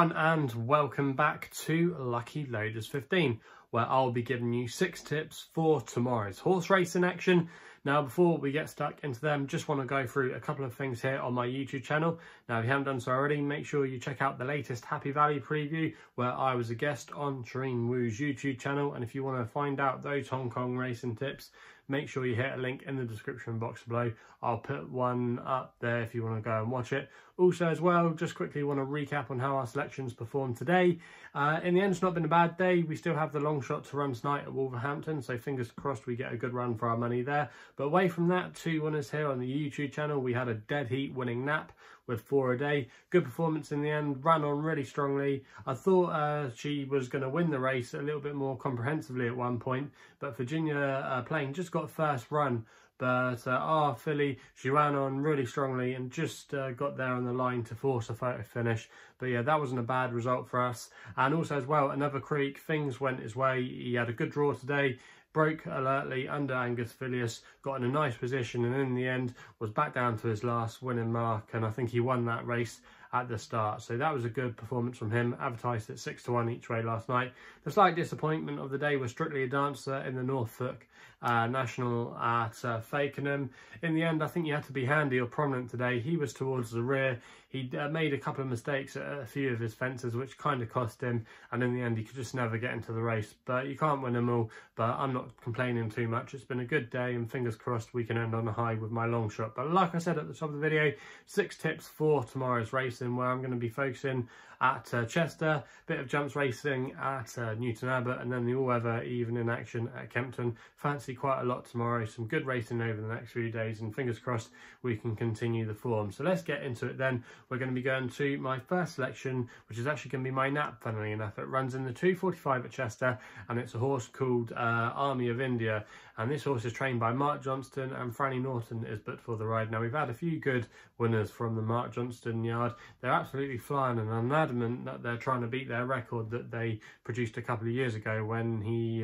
everyone and welcome back to Lucky Loaders 15, where I'll be giving you 6 tips for tomorrow's horse racing action. Now before we get stuck into them, just want to go through a couple of things here on my YouTube channel. Now if you haven't done so already, make sure you check out the latest Happy Valley preview where I was a guest on Shereen Woo's YouTube channel, and if you want to find out those Hong Kong racing tips, make sure you hit a link in the description box below. I'll put one up there if you want to go and watch it. Also as well, just quickly want to recap on how our selections performed today. In the end, it's not been a bad day. We still have the Longshot to run tonight at Wolverhampton, so fingers crossed we get a good run for our money there. But away from that, 2 winners here on the YouTube channel. We had a dead heat winning Nap with 4 a day. Good performance in the end, ran on really strongly. I thought she was going to win the race a little bit more comprehensively at one point, but Virginia Plain just got first run. But our filly, she ran on really strongly and just got there on the line to force a photo finish. But yeah, that wasn't a bad result for us. And also as well, another Creek, things went his way. He had a good draw today, broke alertly under Angus Phileas, got in a nice position, and in the end was back down to his last winning mark, and I think he won that race at the start. So that was a good performance from him, advertised at 6-1 each way last night. The slight disappointment of the day was Strictly a Dancer in the Norfolk National at Fakenham. In the end, I think you had to be handy or prominent today. He was towards the rear. He made a couple of mistakes at a few of his fences, which kind of cost him, and in the end he could just never get into the race. But you can't win them all, but I'm not complaining too much. It's been a good day, and fingers crossed we can end on a high with my long shot. But like I said at the top of the video, 6 tips for tomorrow's racing, where I'm going to be focusing at Chester, bit of jumps racing at Newton Abbot, and then the all-weather evening action at Kempton. Fancy quite a lot tomorrow, some good racing over the next few days, and fingers crossed we can continue the form. So let's get into it then. We're going to be going to my first selection, which is actually going to be my Nap, funnily enough. It runs in the 2:45 at Chester, and it's a horse called Army of India, and this horse is trained by Mark Johnston, and Franny Norton is booked for the ride. Now we've had a few good winners from the Mark Johnston yard. They're absolutely flying, and I'm adamant that they're trying to beat their record that they produced a couple of years ago when he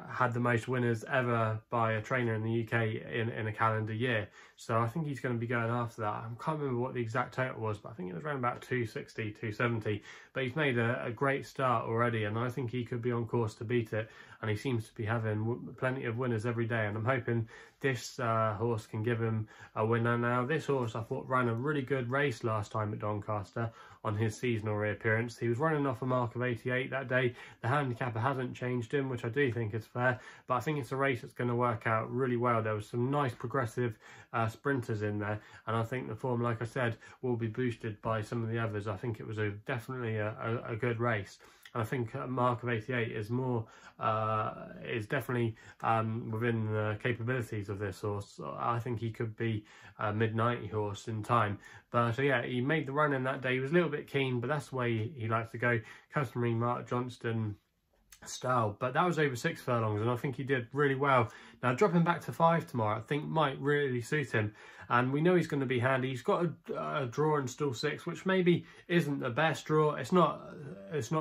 had the most winners ever by a trainer in the UK in a calendar year. So I think he's going to be going after that. I can't remember what the exact total was, but I think it was around about 260, 270. But he's made a great start already, and I think he could be on course to beat it. And he seems to be having plenty of winners every day, and I'm hoping this horse can give him a winner. Now this horse I thought ran a really good race last time at Doncaster on his seasonal reappearance. He was running off a mark of 88 that day. The handicapper hasn't changed him, which I do think is fair, but I think it's a race that's going to work out really well. There was some nice progressive sprinters in there, and I think the form, like I said, will be boosted by some of the others. I think it was definitely a good race. And I think a mark of 88 is more, is definitely within the capabilities of this horse. So I think he could be a mid-90 horse in time. But yeah, he made the run in that day. He was a little bit keen, but that's the way he likes to go. Customary Mark Johnston style, but that was over 6 furlongs, and I think he did really well. Now dropping back to 5 tomorrow I think might really suit him, and we know he's going to be handy. He's got a draw in stall 6, which maybe isn't the best draw. It's not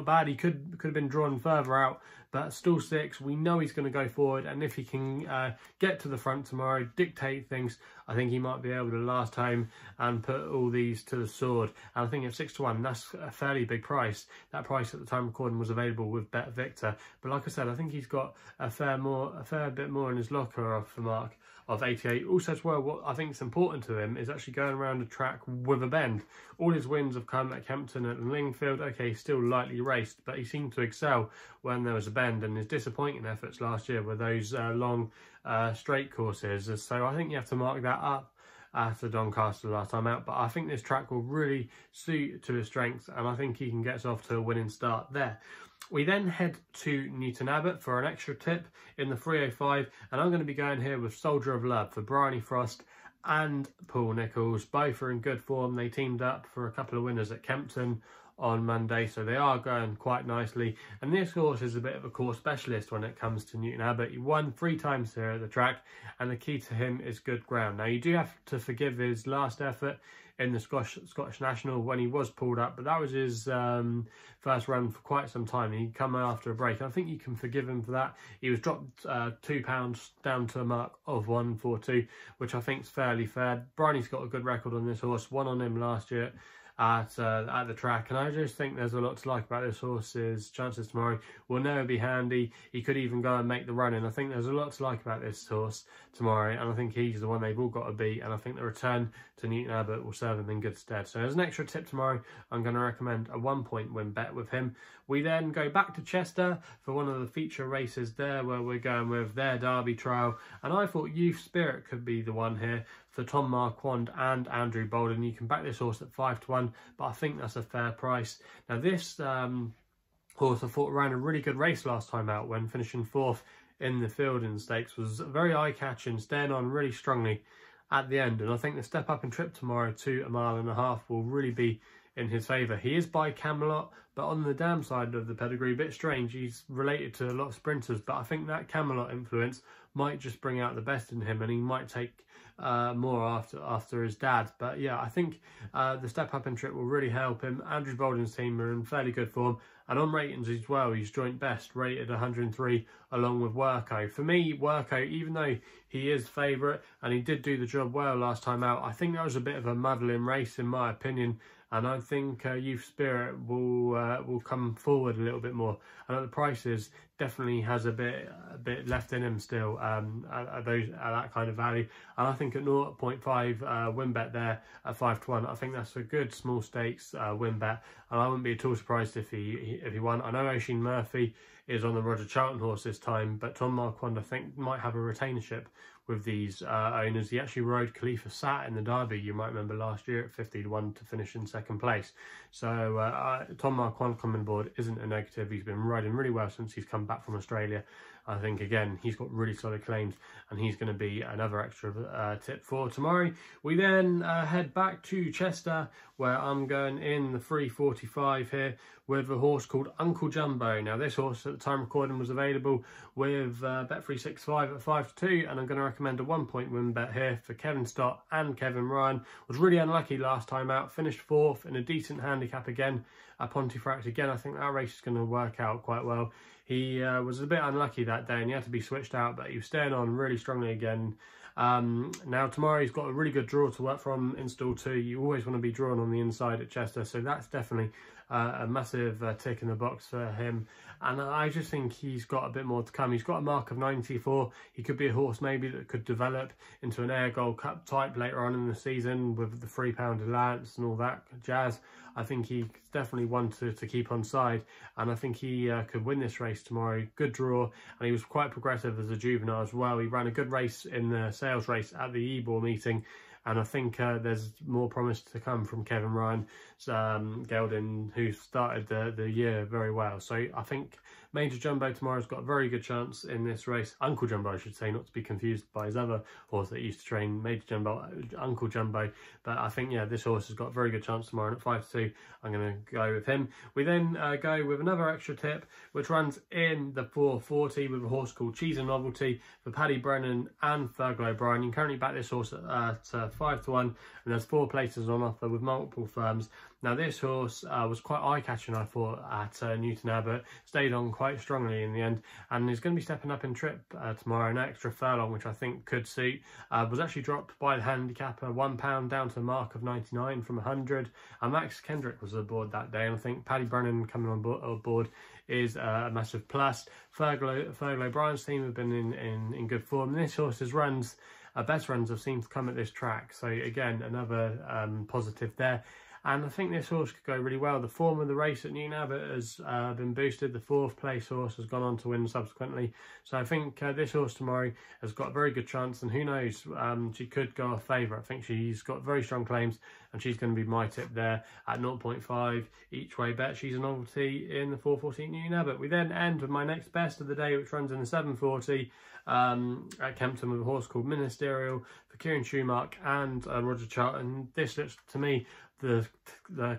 bad. He could have been drawn further out, but stall 6, we know he's going to go forward, and if he can get to the front tomorrow, dictate things, I think he might be able to last home and put all these to the sword. And I think at 6-1, that's a fairly big price. That price at the time of recording was available with Bet Victor, but like I said, I think he's got a fair bit more in his locker off the mark of 88. Also as well, what I think is important to him is actually going around the track with a bend. All his wins have come at Kempton and Lingfield. Okay, he's still lightly raced, but he seemed to excel when there was a bend, and his disappointing efforts last year were those long straight courses. So I think you have to mark that up after Doncaster last time out, but I think this track will really suit to his strengths, and I think he can get us off to a winning start there. We then head to Newton Abbot for an extra tip in the 305, and I'm going to be going here with Soldier of Love for Bryony Frost and Paul Nicholls. Both are in good form. They teamed up for a couple of winners at Kempton on Monday, so they are going quite nicely. And this horse is a bit of a course specialist when it comes to Newton Abbot. He won 3 times here at the track, and the key to him is good ground. Now you do have to forgive his last effort in the Scottish National when he was pulled up, but that was his first run for quite some time. He'd come after a break, and I think you can forgive him for that. He was dropped £2 down to a mark of 142, which I think is fairly fair. Bryony's got a good record on this horse, won on him last year at the track, and I just think there's a lot to like about this horse's chances tomorrow. Will never be handy. He could even go and make the run in. I think there's a lot to like about this horse tomorrow, and I think he's the one they've all got to beat, and I think the return to Newton Abbot will serve him in good stead. So as an extra tip tomorrow, I'm going to recommend a 1-point win bet with him. We then go back to Chester for one of the feature races there, where we're going with their Derby trial, and I thought Youth Spirit could be the one here for Tom Marquand and Andrew Bolden. You can back this horse at 5-1, but I think that's a fair price. Now this horse I thought ran a really good race last time out when finishing 4th in the Fielding Stakes, was very eye-catching, staying on really strongly at the end, and I think the step up and trip tomorrow to 1.5 miles will really be in his favour. He is by Camelot, but on the damn side of the pedigree, a bit strange. He's related to a lot of sprinters, but I think that Camelot influence might just bring out the best in him, and he might take more after his dad. But yeah, I think the step up and trip will really help him. Andrew Bolden's team are in fairly good form, and on ratings as well, he's joint best, rated 103 along with Worko. For me, Worko, even though he is favourite and he did do the job well last time out, I think that was a bit of a muddling race in my opinion, and I think Youth Spirit will come forward a little bit more. And at the prices, definitely has a bit left in him still at that kind of value. And I think at 0.5 win bet there at 5-1, I think that's a good small stakes win bet, and I wouldn't be at all surprised if he won. I know Oisin Murphy is on the Roger Charlton horse this time, but Tom Marquand I think might have a retainership with these owners. He actually rode Khalifa Sat in the Derby, you might remember, last year at 50-1 to finish in 2nd place. So Tom Marquand coming aboard isn't a negative. He's been riding really well since he's come back from Australia. I think, again, he's got really solid claims, and he's going to be another extra tip for tomorrow. We then head back to Chester, where I'm going in the 3:45 here with a horse called Uncle Jumbo. Now, this horse at the time recording was available with Bet365 at 5-2, and I'm going to recommend a 1-point win bet here for Kevin Stott and Kevin Ryan. Was really unlucky last time out, finished 4th in a decent handicap again at Pontefract. Again, I think that race is going to work out quite well. He was a bit unlucky that day and he had to be switched out, but he was staying on really strongly again. Now tomorrow he's got a really good draw to work from in stall 2. You always want to be drawn on the inside at Chester, so that's definitely a massive tick in the box for him. And I just think he's got a bit more to come. He's got a mark of 94. He could be a horse maybe that could develop into an Air Gold Cup type later on in the season with the £3 allowance and all that jazz. I think he's definitely one to keep on side, and I think he could win this race tomorrow. Good draw, and he was quite progressive as a juvenile as well. He ran a good race in the sales race at the Ebor meeting, and I think there's more promise to come from Kevin Ryan Gelding, who started the year very well. So I think Major Jumbo tomorrow's got a very good chance in this race. Uncle Jumbo, I should say, not to be confused by his other horse that used to train Major Jumbo, Uncle Jumbo. But I think, yeah, this horse has got a very good chance tomorrow, and at 5-2, I'm going to go with him. We then go with another extra tip, which runs in the 440 with a horse called Cheese and Novelty for Paddy Brennan and Fergal O'Brien. You can currently back this horse at 5-1, and there's 4 places on offer with multiple firms. Now this horse was quite eye-catching, I thought, at Newton Abbot. Stayed on quite strongly in the end, and is going to be stepping up in trip tomorrow, an extra furlong, which I think could suit. Was actually dropped by the handicapper £1 down to a mark of 99 from 100. And Max Kendrick was aboard that day, and I think Paddy Brennan coming on board is a massive plus. Fergal O'Brien's team have been in good form. This horse's runs, best runs have seemed to come at this track, so again, another positive there. And I think this horse could go really well. The form of the race at Newton Abbot has been boosted. The 4th place horse has gone on to win subsequently. So I think this horse tomorrow has got a very good chance. And who knows, she could go off favourite. I think she's got very strong claims, and she's going to be my tip there at 0.5 each way bet. She's a novelty in the 4:14 Newton Abbot. We then end with my next best of the day, which runs in the 7:40 at Kempton with a horse called Ministerial for Kieran Schumacher and Roger Charlton. This looks to me the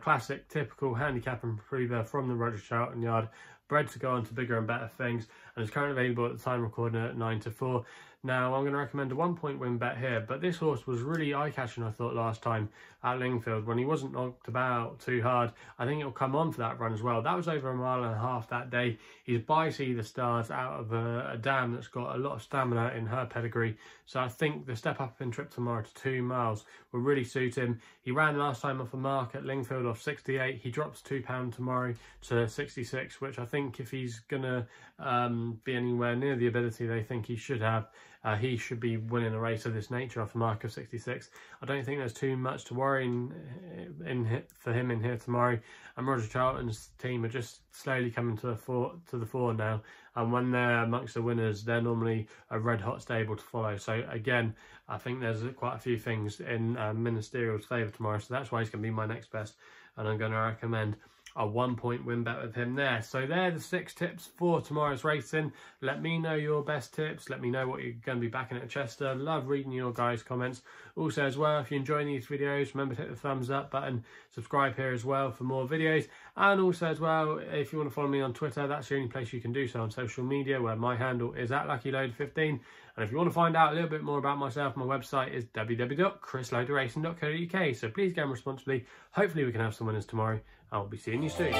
classic typical handicap improver from the Roger Charlton yard. bred to go on to bigger and better things, and is currently available at the time recording at 9-4. Now, I'm going to recommend a 1 point win bet here, but this horse was really eye-catching, I thought, last time at Lingfield when he wasn't knocked about too hard. I think it'll come on for that run as well. That was over 1.5 miles that day. He's by Sea the Stars out of a dam that's got a lot of stamina in her pedigree, so I think the step up in trip tomorrow to 2 miles will really suit him. He ran last time off a mark at Lingfield off 68. He drops £2 tomorrow to 66, which I think if he's going to be anywhere near the ability they think he should have, he should be winning a race of this nature off a mark of 66. I don't think there's too much to worry for him in here tomorrow. And Roger Charlton's team are just slowly coming to the fore now. And when they're amongst the winners, they're normally a red-hot stable to follow. So again, I think there's quite a few things in Ministerial's favour tomorrow. So that's why he's going to be my next best. And I'm going to recommend a 1 point win bet with him there. So they're the 6 tips for tomorrow's racing. Let me know your best tips. Let me know what you're going to be backing at Chester. Love reading your guys' comments. Also as well, if you're enjoying these videos, remember to hit the thumbs up button. Subscribe here as well for more videos. And also as well, if you want to follow me on Twitter, that's the only place you can do so on social media, where my handle is @LuckyLoader15. And if you want to find out a little bit more about myself, my website is www.chrisloaderracing.co.uk. So please game responsibly. Hopefully we can have some winners tomorrow. I'll be seeing you soon.